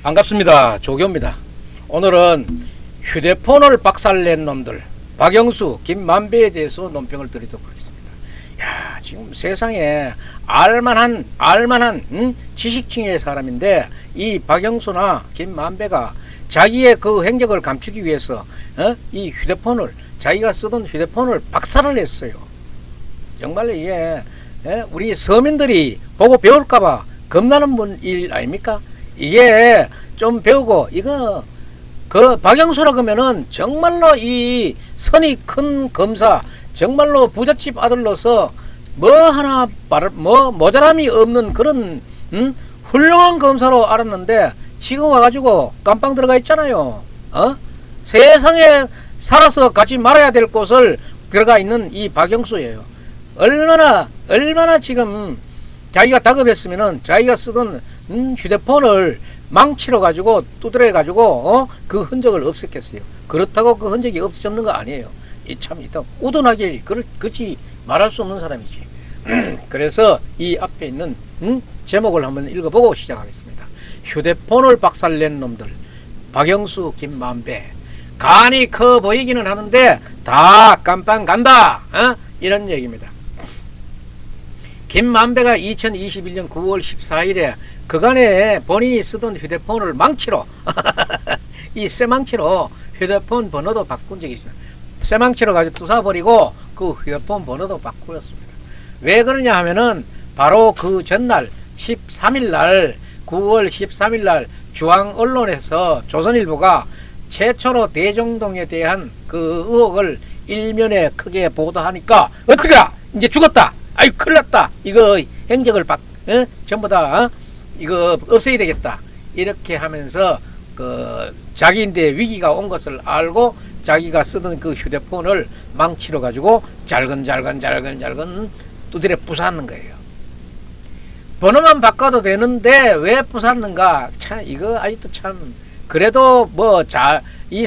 반갑습니다. 조교입니다. 오늘은 휴대폰을 박살낸 놈들 박영수, 김만배에 대해서 논평을 드리도록 하겠습니다. 야, 지금 세상에 알만한 지식층의 사람인데 이 박영수나 김만배가 자기의 그 행적을 감추기 위해서 이 휴대폰을 자기가 쓰던 휴대폰을 박살을 냈어요. 정말로 이게 우리 서민들이 보고 배울까봐 겁나는 일 아닙니까? 이게 좀 배우고 이거 그 박영수라 그러면은 정말로 이 선이 큰 검사, 정말로 부잣집 아들로서 뭐 하나 뭐 모자람이 없는 그런 훌륭한 검사로 알았는데 지금 와가지고 깜빵 들어가 있잖아요. 세상에 살아서 가지 말아야 될 곳을 들어가 있는 이 박영수예요. 얼마나 지금 자기가 다급했으면은 자기가 쓰던 휴대폰을 망치로 가지고 두드려 가지고 그 흔적을 없앴겠어요. 그렇다고 그 흔적이 없어졌는 거 아니에요. 이 참 이따 우둔하게 그렇지 말할 수 없는 사람이지. 그래서 이 앞에 있는 제목을 한번 읽어보고 시작하겠습니다. 휴대폰을 박살낸 놈들 박영수, 김만배 간이 커 보이기는 하는데 다 깜빵 간다. 이런 얘기입니다. 김만배가 2021년 9월 14일에 그간에 본인이 쓰던 휴대폰을 망치로 이 쇠망치로 휴대폰 번호도 바꾼 적이 있습니다. 쇠망치로 가지고 부숴버리고 그 휴대폰 번호도 바꾸었습니다. 왜 그러냐 하면은 바로 그 전날 13일날 9월 13일날 중앙언론에서 조선일보가 최초로 대정동에 대한 그 의혹을 일면에 크게 보도하니까 어떡하 이제 죽었다. 아이 큰일 났다. 이거 행적을 전부 다 이거 없애야 되겠다. 이렇게 하면서 그 자기인데 위기가 온 것을 알고 자기가 쓰던 그 휴대폰을 망치로 가지고 잘근잘근 두드려 부쉈는 거예요. 번호만 바꿔도 되는데 왜 부쉈는가? 참 이거 아직도 참 그래도 뭐 이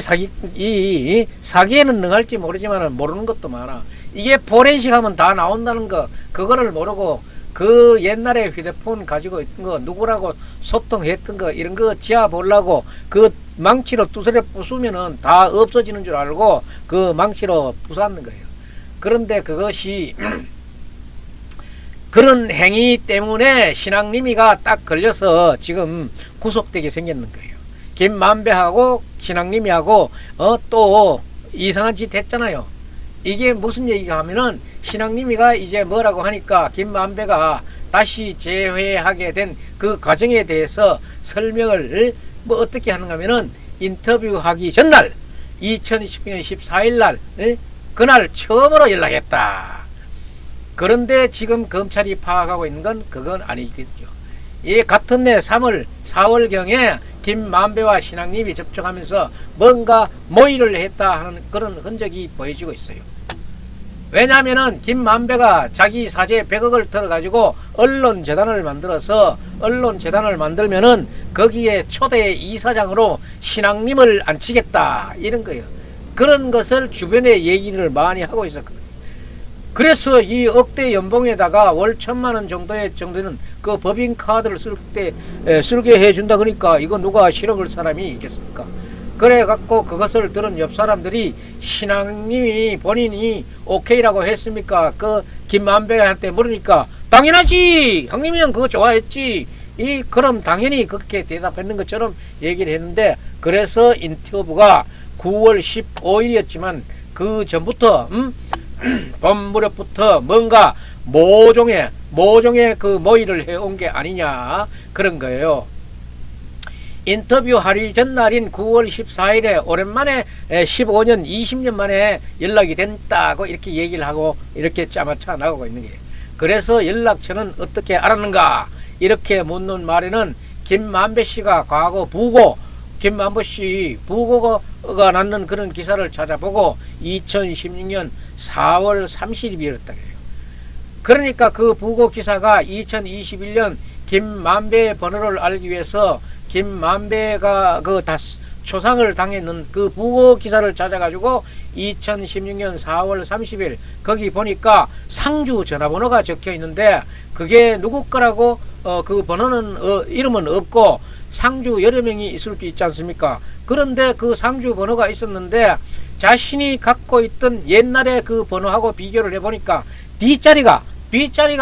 사기에는 능할지 모르지만 모르는 것도 많아. 이게 포렌식 하면 다 나온다는 거 그거를 모르고 그 옛날에 휴대폰 가지고 있던 거 누구라고 소통했던 거 이런 거 지하 보려고 그 망치로 두드려 부수면은 다 없어지는 줄 알고 그 망치로 부쉈는 거예요. 그런데 그것이 그런 행위 때문에 신앙님이가 딱 걸려서 지금 구속되게 생겼는 거예요. 김만배하고 신앙님이하고 또 이상한 짓 했잖아요. 이게 무슨 얘기가 하면은 신앙님이가 이제 뭐라고 하니까 김만배가 다시 재회하게 된 그 과정에 대해서 설명을 뭐 어떻게 하는가 하면은 인터뷰하기 전날 2019년 14일날 그날 처음으로 연락했다. 그런데 지금 검찰이 파악하고 있는 건 그건 아니겠죠. 이 같은 해 4월경에 김만배와 신앙님이 접촉하면서 뭔가 모의를 했다 하는 그런 흔적이 보여지고 있어요. 왜냐하면은 김만배가 자기 사재 100억을 들어가지고 언론재단을 만들어서 언론재단을 만들면은 거기에 초대 이사장으로 신앙님을 앉히겠다 이런 거예요. 그런 것을 주변에 얘기를 많이 하고 있었거든요. 그래서 이 억대 연봉에다가 월 1,000만 원 정도는 그 법인카드를 쓸게 해준다 그러니까 이거 누가 실어갈 사람이 있겠습니까? 그래 갖고 그것을 들은 옆 사람들이 신앙님이 본인이 오케이라고 했습니까? 그 김만배한테 물으니까 당연하지. 형님이 형 그거 좋아했지. 그럼 당연히 그렇게 대답했는 것처럼 얘기를 했는데 그래서 인터뷰가 9월 15일이었지만 그 전부터 봄 무렵부터 뭔가 모종의 그 모의를 해온 게 아니냐 그런 거예요. 인터뷰하기 전날인 9월 14일에 오랜만에 15년 20년 만에 연락이 됐다고 이렇게 얘기를 하고 이렇게 짜맞춰 나가고 있는 거예요. 그래서 연락처는 어떻게 알았는가 이렇게 묻는 말에는 김만배 씨가 과거 김만배 씨 부고가 낳는 그런 기사를 찾아보고 2016년 4월 30일이었다 그래요. 그러니까 그 부고 기사가 2021년 김만배의 번호를 알기 위해서 김만배가 그 초상을 당했는 그 부고 기사를 찾아가지고 2016년 4월 30일 거기 보니까 상주 전화번호가 적혀 있는데 그게 누구 거라고 그 번호는 이름은 없고 상주 여러 명이 있을 수 있지 않습니까? 그런데 그 상주 번호가 있었는데 자신이 갖고 있던 옛날에 그 번호하고 비교를 해보니까 뒷자리가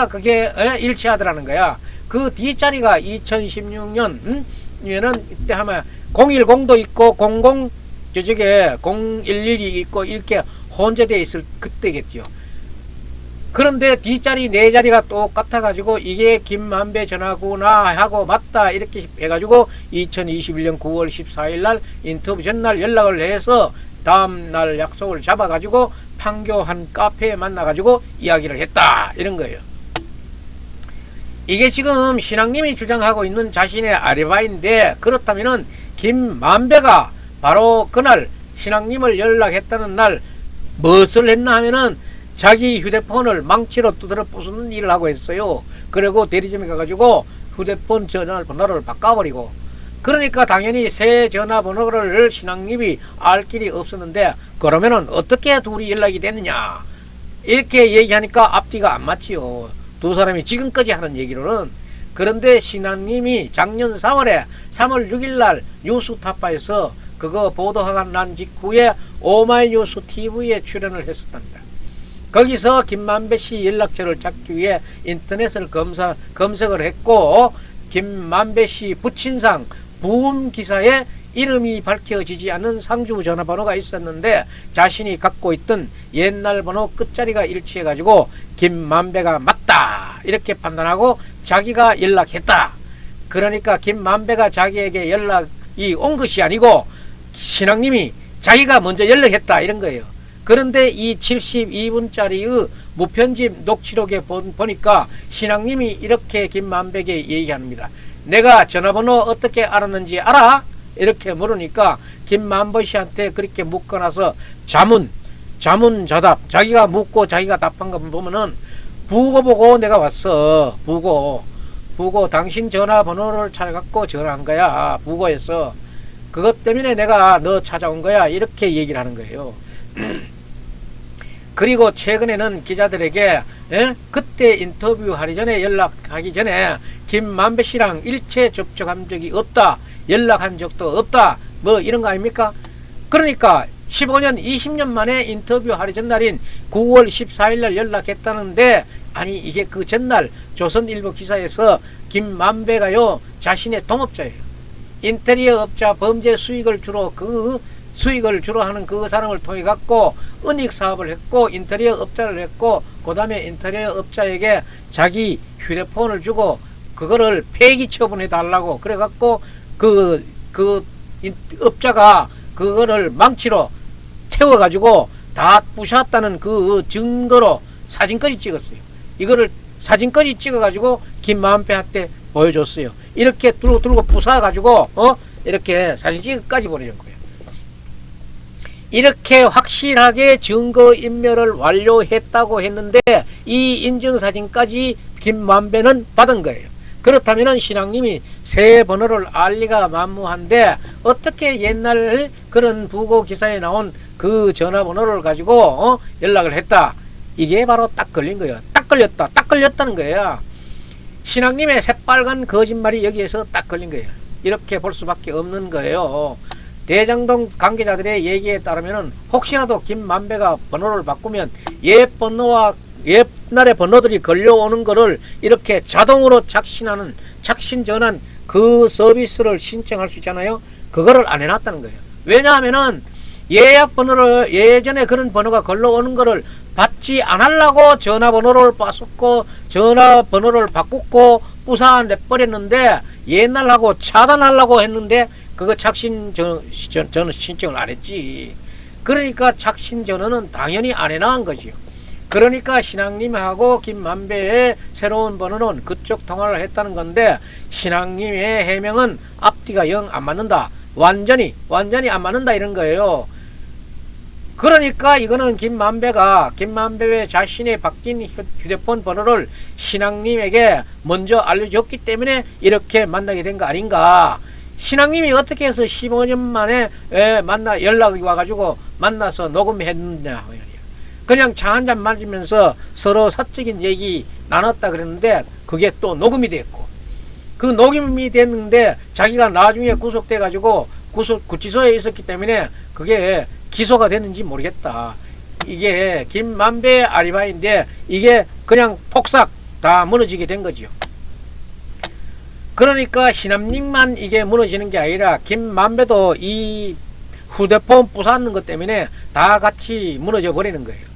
그게 일치하더라는 거야. 그 뒷자리가 2016년 얘는 이때 하면 010도 있고 00 저쪽에 011이 있고 이렇게 혼재되어 있을 그때겠죠. 그런데 뒷자리 네 자리가 똑같아 가지고 이게 김만배 전화구나 하고 맞다 이렇게 해가지고 2021년 9월 14일 날 인터뷰 전날 연락을 해서 다음날 약속을 잡아 가지고 판교 한 카페에 만나 가지고 이야기를 했다 이런 거예요. 이게 지금 신앙님이 주장하고 있는 자신의 아리바이인데, 그렇다면은 김만배가 바로 그날 신앙님을 연락했다는 날 무엇을 했나 하면은 자기 휴대폰을 망치로 두드려 부수는 일을 하고 있어요. 그리고 대리점에 가가지고 휴대폰 전화번호를 바꿔버리고, 그러니까 당연히 새 전화번호를 신앙님이 알 길이 없었는데, 그러면은 어떻게 둘이 연락이 됐느냐 이렇게 얘기하니까 앞뒤가 안 맞지요. 두 사람이 지금까지 하는 얘기로는. 그런데 신앙님이 작년 3월 6일 날 뉴스타파에서 그거 보도가 난 직후에 오마이뉴스 TV에 출연을 했었답니다. 거기서 김만배 씨 연락처를 찾기 위해 인터넷을 검색을 했고, 김만배 씨 부친상 부음 기사에 이름이 밝혀지지 않는 상주 전화번호가 있었는데 자신이 갖고 있던 옛날 번호 끝자리가 일치해 가지고 김만배가 맞다 이렇게 판단하고 자기가 연락했다. 그러니까 김만배가 자기에게 연락이 온 것이 아니고 신앙님이 자기가 먼저 연락했다 이런 거예요. 그런데 이 72분짜리의 무편집 녹취록에 보니까 신앙님이 이렇게 김만배에게 얘기합니다. 내가 전화번호 어떻게 알았는지 알아? 이렇게 물으니까 김만배 씨한테 그렇게 묻고 나서 자문자답, 자기가 묻고 자기가 답한 거 보면은 부고 보고 내가 왔어. 부고 당신 전화번호를 찾아갖고 전화한 거야. 부고에서 그것 때문에 내가 너 찾아온 거야 이렇게 얘기를 하는 거예요. 그리고 최근에는 기자들에게 그때 인터뷰하기 전에 연락하기 전에 김만배 씨랑 일체 접촉한 적이 없다, 연락한 적도 없다, 뭐 이런 거 아닙니까? 그러니까 15년 20년 만에 인터뷰하기 전날인 9월 14일 날 연락했다는데, 아니 이게 그 전날 조선일보 기사에서 김만배가요 자신의 동업자예요. 인테리어 업자 범죄 수익을 주로 하는 그 사람을 통해 갖고 은닉 사업을 했고 인테리어 업자를 했고, 그 다음에 인테리어 업자에게 자기 휴대폰을 주고 그거를 폐기 처분해 달라고 그래 갖고 그 업자가 그거를 망치로 태워 가지고 다 부셨다는 그 증거로 사진까지 찍었어요. 이거를 사진까지 찍어 가지고 김만배한테 보여줬어요. 이렇게 들고 부숴 가지고 이렇게 사진 찍어까지 보내준 거예요. 이렇게 확실하게 증거인멸을 완료했다고 했는데 이 인증사진까지 김만배는 받은 거예요. 그렇다면 신앙님이 새 번호를 알 리가 만무한데 어떻게 옛날 그런 부고 기사에 나온 그 전화번호를 가지고 연락을 했다. 이게 바로 딱 걸린 거예요. 딱 걸렸다는 거예요. 신앙님의 새빨간 거짓말이 여기에서 딱 걸린 거예요. 이렇게 볼 수밖에 없는 거예요. 대장동 관계자들의 얘기에 따르면 혹시라도 김만배가 번호를 바꾸면 옛날의 번호들이 걸려오는 거를 이렇게 자동으로 착신 전환 그 서비스를 신청할 수 있잖아요. 그거를 안 해놨다는 거예요. 왜냐하면은 예약 번호를 예전에 그런 번호가 걸려오는 거를 받지 않으려고 전화번호를 바꾸고 부사내버렸는데, 옛날하고 차단하려고 했는데 그거 착신 저는 신청을 안 했지. 그러니까 착신 전원은 당연히 안 해나간 거지요. 그러니까 신앙님하고 김만배의 새로운 번호는 그쪽 통화를 했다는 건데, 신앙님의 해명은 앞뒤가 영 안 맞는다, 완전히 안 맞는다 이런 거예요. 그러니까 이거는 김만배의 자신의 바뀐 휴대폰 번호를 신앙님에게 먼저 알려줬기 때문에 이렇게 만나게 된 거 아닌가. 신앙님이 어떻게 해서 15년 만에 연락이 와가지고 만나서 녹음했느냐. 그냥 차 한잔 마시면서 서로 사적인 얘기 나눴다 그랬는데 그게 또 녹음이 됐고, 그 녹음이 됐는데 자기가 나중에 구속돼 가지고 구치소에 있었기 때문에 그게 기소가 됐는지 모르겠다. 이게 김만배 아리바이인데 이게 그냥 폭삭 다 무너지게 된 거죠. 그러니까 신암님만 이게 무너지는 게 아니라 김만배도 이 휴대폰 부수는 것 때문에 다 같이 무너져 버리는 거예요.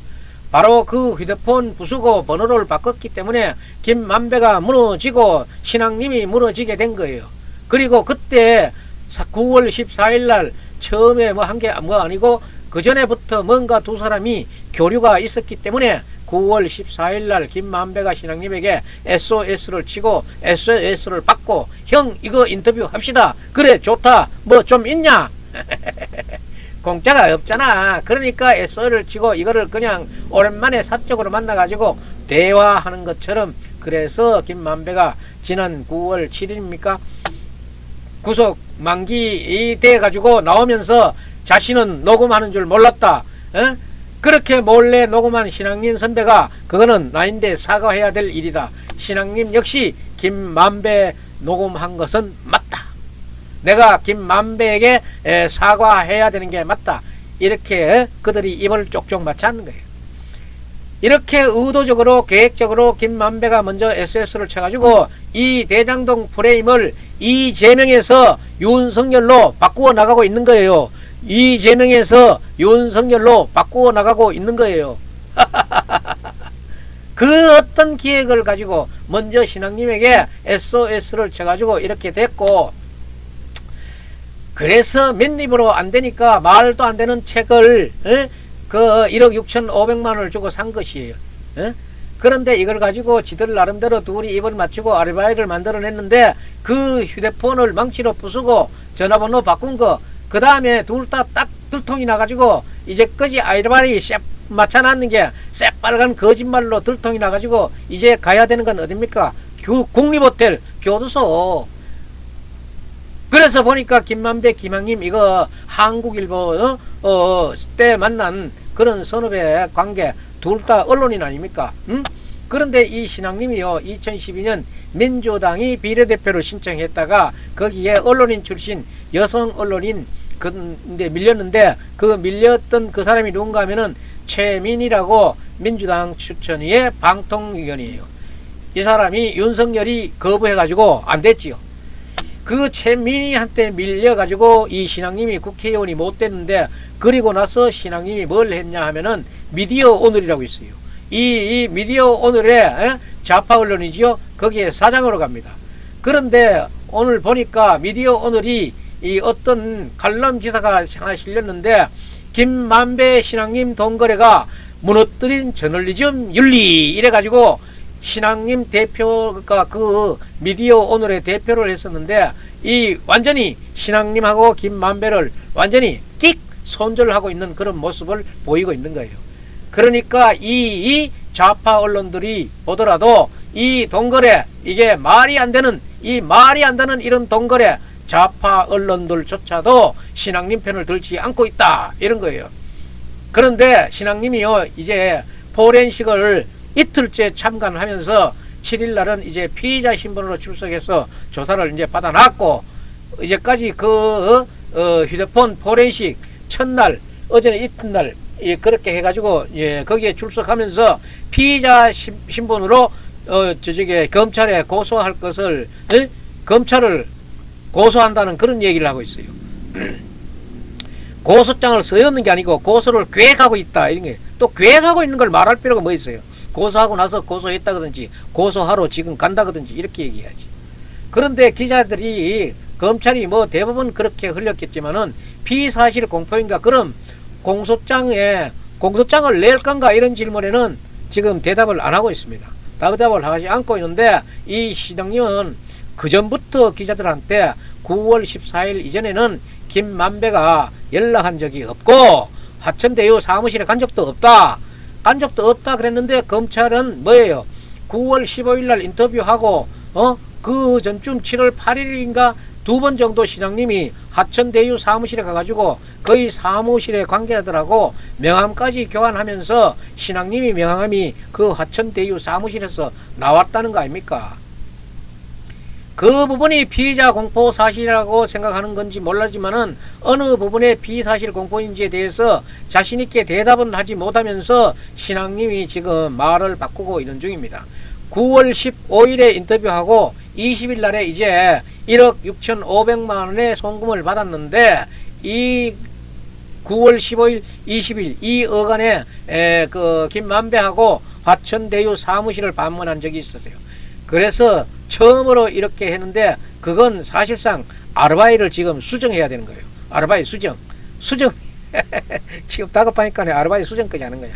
바로 그 휴대폰 부수고 번호를 바꿨기 때문에 김만배가 무너지고 신앙님이 무너지게 된 거예요. 그리고 그때 9월 14일 날 처음에 뭐 한 게 뭐 아니고 그 전에부터 뭔가 두 사람이 교류가 있었기 때문에 9월 14일 날 김만배가 신앙님에게 SOS를 치고 SOS를 받고 형 이거 인터뷰 합시다. 그래 좋다. 뭐 좀 있냐? 공짜가 없잖아. 그러니까 SOS를 치고 이거를 그냥 오랜만에 사적으로 만나가지고 대화하는 것처럼 그래서 김만배가 지난 9월 7일입니까? 구속 만기 돼가지고 나오면서 자신은 녹음하는 줄 몰랐다. 에? 그렇게 몰래 녹음한 신앙님 선배가 그거는 나인데 사과해야 될 일이다. 신앙님 역시 김만배 녹음한 것은 맞다. 내가 김만배에게 사과해야 되는 게 맞다. 이렇게 그들이 입을 쪽쪽 맞춰는 거예요. 이렇게 의도적으로 계획적으로 김만배가 먼저 SOS를 쳐가지고 이 대장동 프레임을 이재명에서 윤석열로 바꾸어 나가고 있는 거예요. 이재명에서 윤석열로 바꾸어 나가고 있는 거예요. 그 어떤 기획을 가지고 먼저 신앙님에게 SOS를 쳐가지고 이렇게 됐고, 그래서 맨입으로 안 되니까 말도 안 되는 책을 그 1억 6,500만 원을 주고 산 것이에요. 그런데 이걸 가지고 지들 나름대로 둘이 입을 맞추고 아리바이를 만들어냈는데 그 휴대폰을 망치로 부수고 전화번호 바꾼 거, 그 다음에 둘 다 딱 들통이 나가지고 이제까지 아리바이 맞춰놨는 게 새빨간 거짓말로 들통이 나가지고 이제 가야 되는 건 어딥니까? 국립호텔 교도소. 그래서 보니까 김만배 김항님 이거 한국일보 때 만난 그런 선후배 관계 둘 다 언론인 아닙니까? 그런데 이 신앙님이요 2012년 민주당이 비례대표를 신청했다가 거기에 언론인 출신 여성 언론인 근데 밀렸는데 그 밀렸던 그 사람이 누군가 하면은 최민희라고 민주당 추천위의 방통위원이에요. 이 사람이 윤석열이 거부해가지고 안 됐지요. 그 최민희한테 밀려가지고 이 신앙님이 국회의원이 못 됐는데, 그리고 나서 신앙님이 뭘 했냐 하면은 미디어 오늘이라고 있어요. 이 미디어 오늘의 좌파 언론이지요. 거기에 사장으로 갑니다. 그런데 오늘 보니까 미디어 오늘이 이 어떤 칼럼 기사가 하나 실렸는데, 김만배 신앙님 돈거래가 무너뜨린 저널리즘 윤리 이래가지고 신앙님 대표가 그 미디어 오늘의 대표를 했었는데, 이 완전히 신앙님하고 김만배를 완전히 끽 손절하고 있는 그런 모습을 보이고 있는 거예요. 그러니까 이 좌파 언론들이 보더라도 이 돈거래, 이게 말이 안 되는 이런 돈거래, 좌파 언론들조차도 신앙님 편을 들지 않고 있다 이런 거예요. 그런데 신앙님이요 이제 포렌식을 이틀째 참관하면서 7일날은 이제 피의자 신분으로 출석해서 조사를 이제 받아놨고, 이제까지 그 휴대폰 포렌식 첫날, 어제는 이튿날 그렇게 해가지고 거기에 출석하면서 피의자 신분으로 저쪽에 검찰에 고소할 것을 검찰을 고소한다는 그런 얘기를 하고 있어요. 고소장을 써였는 게 아니고 고소를 계획하고 있다 이런 게, 또 계획하고 있는 걸 말할 필요가 뭐 있어요? 고소하고 나서 고소했다든지 고소하러 지금 간다든지 이렇게 얘기해야지. 그런데 기자들이 검찰이 뭐 대부분 그렇게 흘렸겠지만은 피사실 공포인가, 그럼 공소장을 낼 건가 이런 질문에는 지금 대답을 안 하고 있습니다. 대답을 하지 않고 있는데, 이 시장님은 그 전부터 기자들한테 9월 14일 이전에는 김만배가 연락한 적이 없고 화천대유 사무실에 간 적도 없다 그랬는데, 검찰은 뭐예요? 9월 15일 날 인터뷰하고 그 전쯤 7월 8일인가 2번 정도 시장님이 화천대유 사무실에 가가지고 거의 사무실의 관계자들하고 명함까지 교환하면서 신앙님이 명함이 그 화천대유 사무실에서 나왔다는 거 아닙니까? 그 부분이 피의자 공포 사실이라고 생각하는 건지 몰라지만은 어느 부분의 피사실 공포인지에 대해서 자신있게 대답은 하지 못하면서 신앙님이 지금 말을 바꾸고 있는 중입니다. 9월 15일에 인터뷰하고 20일 날에 이제 1억 6,500만원의 송금을 받았는데 이 9월 15일, 20일 이 어간에 그 김만배하고 화천대유 사무실을 방문한 적이 있었어요. 그래서 처음으로 이렇게 했는데 그건 사실상 아르바이트를 지금 수정해야 되는 거예요. 아르바이트 수정 지금 다급하니까 아르바이트 수정까지 하는 거야.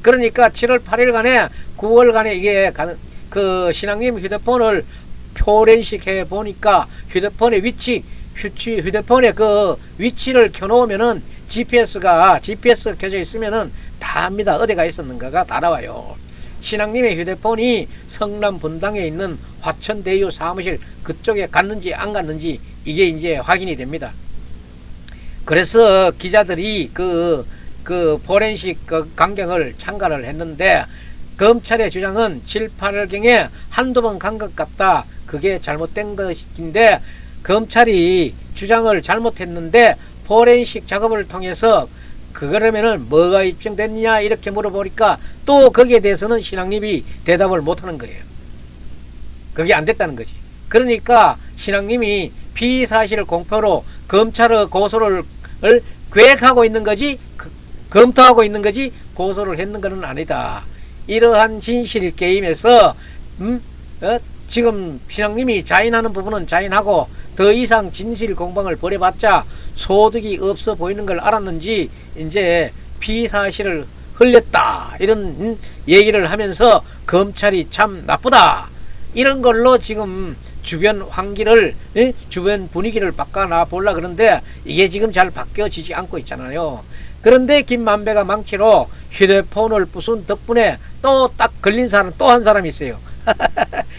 그러니까 7월 8일간에 9월간에 이게 그 신앙님 휴대폰을 포렌식 해 보니까 휴대폰의 휴대폰의 그 위치를 켜놓으면은 GPS가 켜져 있으면은 다 합니다. 어디가 있었는가가 다 나와요. 신앙님의 휴대폰이 성남 분당에 있는 화천대유 사무실 그쪽에 갔는지 안 갔는지 이게 이제 확인이 됩니다. 그래서 기자들이 그 포렌식 그 강경을 참가를 했는데 검찰의 주장은 7, 8월경에 한두 번 간 것 같다. 그게 잘못된 것인데 검찰이 주장을 잘못했는데 포렌식 작업을 통해서 그러면은 뭐가 입증됐느냐 이렇게 물어보니까 또 거기에 대해서는 신앙님이 대답을 못하는 거예요. 그게 안 됐다는 거지. 그러니까 신앙님이 피사실 공표로 검찰의 고소를 계획하고 있는 거지 검토하고 있는 거지 고소를 했는 것은 아니다. 이러한 진실 게임에서 지금 신앙님이 자인하는 부분은 자인하고 더 이상 진실 공방을 벌여봤자 소득이 없어 보이는 걸 알았는지 이제 피사실을 흘렸다 이런 얘기를 하면서 검찰이 참 나쁘다 이런 걸로 지금 주변 환기를 주변 분위기를 바꿔놔 보려 그러는데 이게 지금 잘 바뀌어지지 않고 있잖아요. 그런데 김만배가 망치로 휴대폰을 부순 덕분에 또 딱 걸린 사람 또 한 사람이 있어요.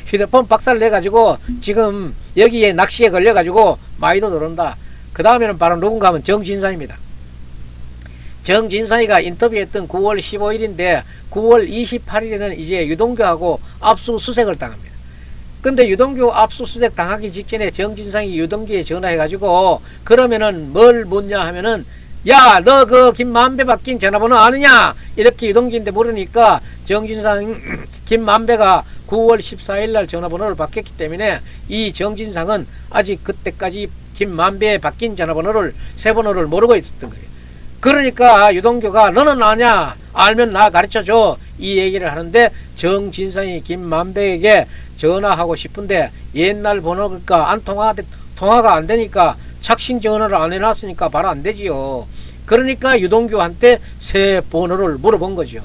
휴대폰 박살을 내가지고 지금 여기에 낚시에 걸려가지고 많이도 들어온다. 그 다음에는 바로 누군가 하면 정진상입니다. 정진상이가 인터뷰했던 9월 15일인데 9월 28일에는 이제 유동규하고 압수수색을 당합니다. 근데 유동규 압수수색 당하기 직전에 정진상이 유동규에 전화해가지고 그러면은 뭘 묻냐 하면은 야, 너 그 김만배 바뀐 전화번호 아느냐? 이렇게 유동규인데 물으니까 정진상 김만배가 9월 14일 날 전화번호를 바뀌었기 때문에 이 정진상은 아직 그때까지 김만배의 바뀐 전화번호를 새 번호를 모르고 있었던 거예요. 그러니까 유동규가 너는 아냐? 알면 나 가르쳐줘. 이 얘기를 하는데 정진상이 김만배에게 전화하고 싶은데 옛날 번호니까 통화가 안 되니까 착신 전화를 안 해놨으니까 바로 안 되지요. 그러니까 유동규한테 새 번호를 물어본 거죠.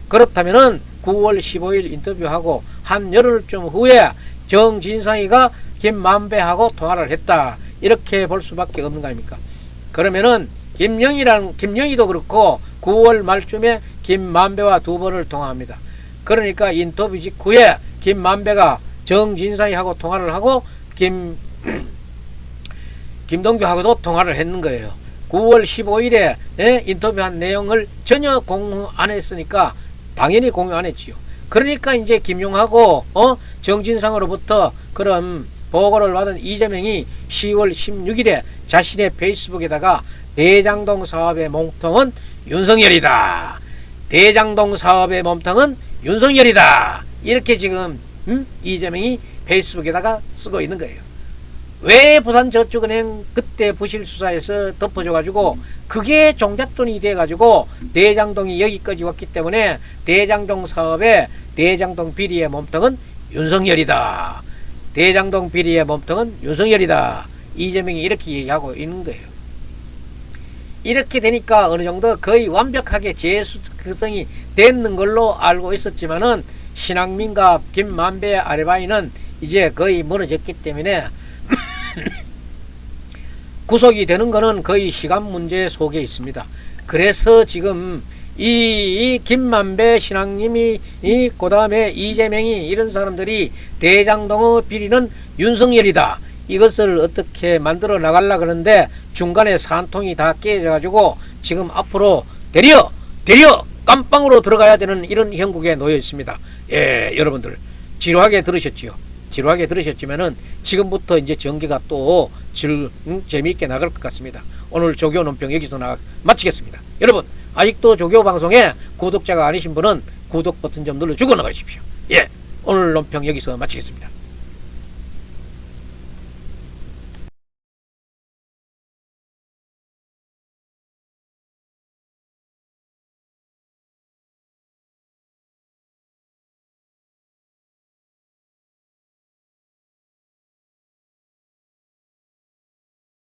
그렇다면은 9월 15일 인터뷰하고 한 열흘쯤 후에 정진상이가 김만배하고 통화를 했다. 이렇게 볼 수밖에 없는 거 아닙니까? 그러면은 김영희도 그렇고 9월 말쯤에 김만배와 두 번을 통화합니다. 그러니까 인터뷰 직후에 김만배가 정진상이하고 통화를 하고 김동규하고도 통화를 했는 거예요. 9월 15일에 인터뷰한 내용을 전혀 공유 안 했으니까 당연히 공유 안 했지요. 그러니까 이제 김용하고 정진상으로부터 그런 보고를 받은 이재명이 10월 16일에 자신의 페이스북에다가 대장동 사업의 몸통은 윤석열이다. 대장동 사업의 몸통은 윤석열이다. 이렇게 지금 이재명이 페이스북에다가 쓰고 있는 거예요. 왜 부산저축은행 그때 부실수사에서 덮어줘가지고 그게 종잣돈이 돼가지고 대장동이 여기까지 왔기 때문에 대장동 사업의 대장동 비리의 몸통은 윤석열이다. 대장동 비리의 몸통은 윤석열이다. 이재명이 이렇게 얘기하고 있는 거예요. 이렇게 되니까 어느 정도 거의 완벽하게 재수성이 되는 걸로 알고 있었지만은 신앙민과 김만배 아르바이는 이제 거의 무너졌기 때문에 구속이 되는 거는 거의 시간 문제 속에 있습니다. 그래서 지금 이 김만배 신앙님이 그 다음에 이재명이 이런 사람들이 대장동의 비리는 윤석열이다. 이것을 어떻게 만들어 나가려고 하는데 중간에 산통이 다 깨져 가지고 지금 앞으로 대려 깜빵으로 들어가야 되는 이런 형국에 놓여 있습니다. 예, 여러분들 지루하게 들으셨지요? 지루하게 들으셨지만은 지금부터 이제 전개가 또 재미있게 나갈 것 같습니다. 오늘 조교 논평 여기서 마치겠습니다. 여러분 아직도 조교 방송에 구독자가 아니신 분은 구독 버튼 좀 눌러주고 나가십시오. 예, 오늘 논평 여기서 마치겠습니다.